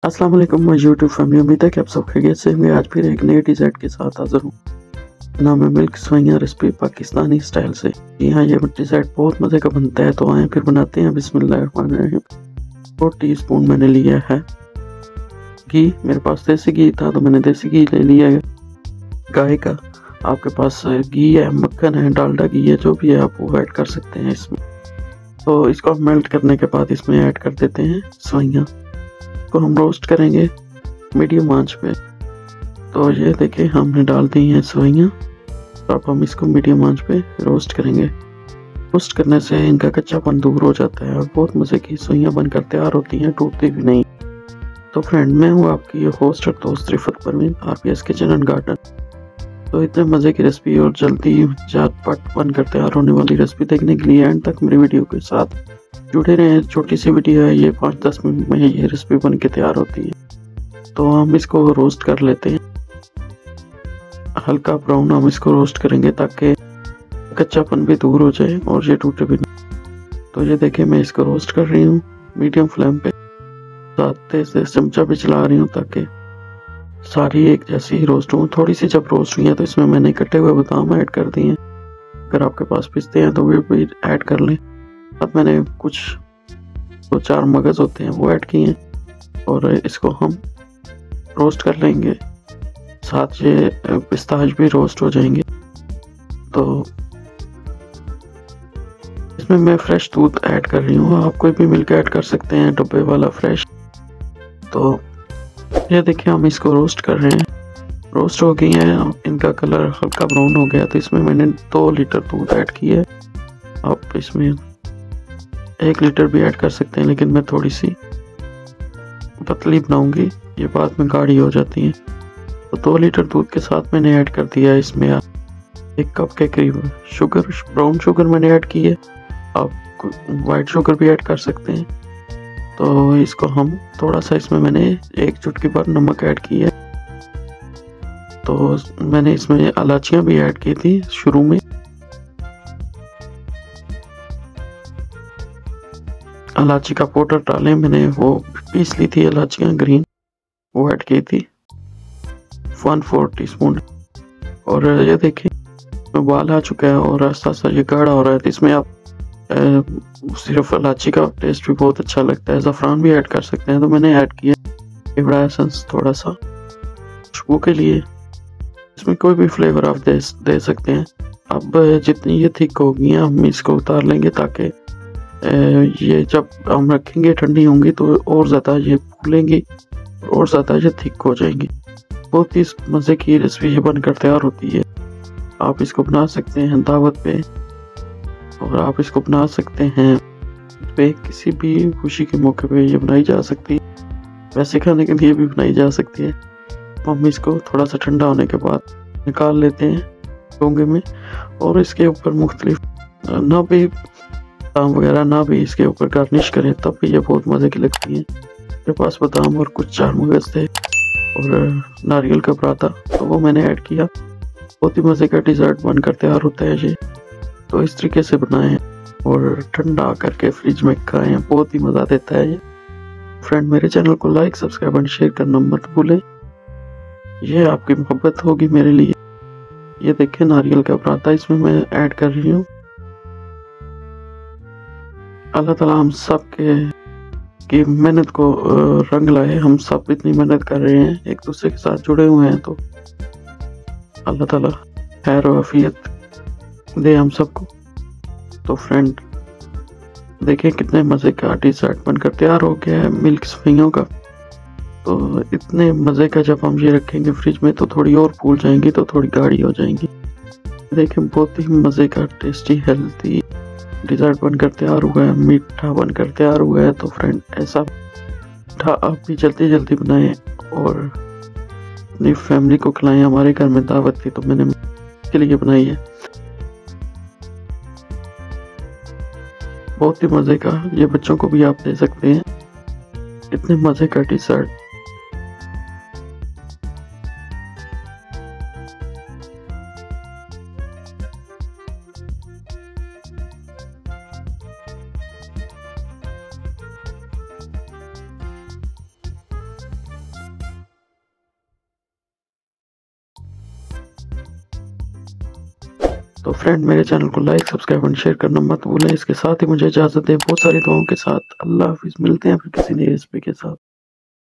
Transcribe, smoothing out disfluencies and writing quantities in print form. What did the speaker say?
अस्सलाम वालेकुम my YouTube family. उम्मीद है कि आप सब खैरियत से होंगे। आज फिर एक नए डिज़र्ट के साथ हाज़िर हूँ। नाम है मिल्क सेवइयां रेसिपी पाकिस्तानी स्टाइल से। जी हाँ, ये डिज़र्ट बहुत मज़े का बनता है, तो आए फिर बनाते हैं। बिस्मिल्लाहिर्रहमानिर्रहीम। 4 टीस्पून मैंने लिया है घी। मेरे पास देसी घी था तो मैंने देसी घी ले लिया है गाय का। आपके पास घी है, मक्खन है, डालडा घी है, जो भी है आप वो ऐड कर सकते हैं इसमें। तो इसको मेल्ट करने के बाद इसमें ऐड कर देते हैं सेवइयां को हम रोस्ट करेंगे मीडियम आंच पे। तो ये देखिए हमने डाल दी हैं सेवइयां। तो अब हम इसको मीडियम आंच पे रोस्ट करेंगे। रोस्ट करने से इनका कच्चापन दूर हो जाता है और बहुत मज़े की सेवइयां बनकर तैयार होती हैं, टूटती भी नहीं। तो फ्रेंड, मैं हूँ आपकी होस्ट और दोस्त Rifat Parveen, RPS kitchen and garden. तो इतने मज़े की रेसिपी और जल्दी झटपट बनकर तैयार होने वाली रेसिपी देखने के लिए एंड तक मेरी वीडियो के साथ जुड़े रहें। छोटी सी वीडियो है ये, 5-10 मिनट में ये रेसिपी बन के तैयार होती है। तो हम इसको रोस्ट कर लेते हैं, हल्का ब्राउन हम इसको रोस्ट करेंगे ताकि कच्चापन भी दूर हो जाए और ये टूटे भी नहीं। तो ये देखिए मैं इसको रोस्ट कर रही हूँ मीडियम फ्लेम पे। साथ तेज चमचा भी चला रही हूँ ताकि सारी एक जैसी ही रोस्ट हो। थोड़ी सी जब रोस्ट हुई है तो इसमें मैंने कटे हुए बादाम ऐड कर दिए। अगर आपके पास पिस्ते हैं तो वे भी ऐड कर लें। अब मैंने कुछ 2-4 मगज होते हैं वो ऐड किए हैं और इसको हम रोस्ट कर लेंगे। साथ ये पिस्ताच भी रोस्ट हो जाएंगे। तो इसमें मैं फ्रेश दूध ऐड कर रही हूँ, आप कोई भी मिल्क ऐड कर सकते हैं, डब्बे वाला फ्रेश। तो ये देखिए हम इसको रोस्ट कर रहे हैं। रोस्ट हो गई है, इनका कलर हल्का ब्राउन हो गया। तो इसमें मैंने 2 लीटर दूध ऐड किया है। आप इसमें 1 लीटर भी ऐड कर सकते हैं, लेकिन मैं थोड़ी सी पतली बनाऊंगी, ये बाद में गाढ़ी हो जाती है। तो 2 लीटर दूध के साथ मैंने ऐड कर दिया है इसमें 1 कप के करीब शुगर, ब्राउन शुगर मैंने ऐड की है। आप वाइट शुगर भी ऐड कर सकते हैं। तो इसको हम थोड़ा सा, इसमें मैंने 1 चुटकी भर नमक ऐड की है। तो मैंने इसमें इलायचियाँ भी ऐड की थी शुरू में। इलायची का पाउडर डालें, मैंने वो पीस ली थी इलायचियाँ ग्रीन, वो ऐड की थी 1/4 टीस्पून। और ये देखिए उबाल आ चुका है और आस्ता आस्ता ये गाढ़ा हो रहा है। तो इसमें आप सिर्फ इलायची का टेस्ट भी बहुत अच्छा लगता है, ज़फ़रान भी ऐड कर सकते हैं। तो मैंने ऐड किया फ्लेवर एसेंस थोड़ा सा खुशबू के लिए। इसमें कोई भी फ्लेवर आप दे सकते हैं। अब जितनी ये थिक होगी हम इसको उतार लेंगे ताकि ये जब हम रखेंगे ठंडी होंगी तो और ज़्यादा ये फूलेंगी और ज़्यादा ये थिक हो जाएंगी। बहुत ही मज़े की रेसिपी ये बनकर तैयार होती है। आप इसको बना सकते हैं दावत पे, और आप इसको बना सकते हैं पे किसी भी खुशी के मौके पे ये बनाई जा सकती है। वैसे खाने के लिए भी बनाई जा सकती है। हम इसको थोड़ा सा ठंडा होने के बाद निकाल लेते हैं डोंगे में, और इसके ऊपर मुख्तलिफ ना भी बादाम वगैरह ना भी इसके ऊपर गार्निश करें, तब भी ये बहुत मज़े की लगती है। मेरे पास बादाम और कुछ 4 मगज थे और नारियल का पराठा, तो वो मैंने ऐड किया। बहुत ही मज़े का डिज़र्ट बनकर तैयार होता है ये। तो इस तरीके से बनाएं और ठंडा करके फ्रिज में खाएं, बहुत ही मज़ा देता है ये। फ्रेंड, मेरे चैनल को लाइक, सब्सक्राइब एंड शेयर करना मत भूलें, ये आपकी मोहब्बत होगी मेरे लिए। ये देखिए नारियल का पराठा इसमें मैं ऐड कर रही हूँ। अल्लाह ताला हम सब की मेहनत को रंग लाए। हम सब इतनी मेहनत कर रहे हैं, एक दूसरे के साथ जुड़े हुए हैं, तो अल्लाह ताला खैर और आफियत दे हम सबको। तो फ्रेंड देखिए कितने मज़े का डिज़र्ट बनकर तैयार हो गया है मिल्क सेवइयों का। तो इतने मज़े का जब हम ये रखेंगे फ्रिज में तो थोड़ी और फूल जाएंगी, तो थोड़ी गाढ़ी हो जाएंगी। देखिए बहुत ही मज़े का टेस्टी हेल्थी डिज़र्ट बनकर तैयार हुआ है, मीठा बनकर तैयार हुआ है। तो फ्रेंड ऐसा मीठा आप भी जल्दी जल्दी बनाएं और अपनी फैमिली को खिलाएं। हमारे घर में दावत थी तो मैंने इसके लिए बनाई है। बहुत ही मज़े का, ये बच्चों को भी आप दे सकते हैं, इतने मज़े का डिज़र्ट। तो फ्रेंड मेरे चैनल को लाइक सब्सक्राइब एंड शेयर करना मत भूलें। इसके साथ ही मुझे इजाज़त दें बहुत सारी दुआओं के साथ। अल्लाह हाफिज़। मिलते हैं फिर किसी नई रेसिपी के साथ।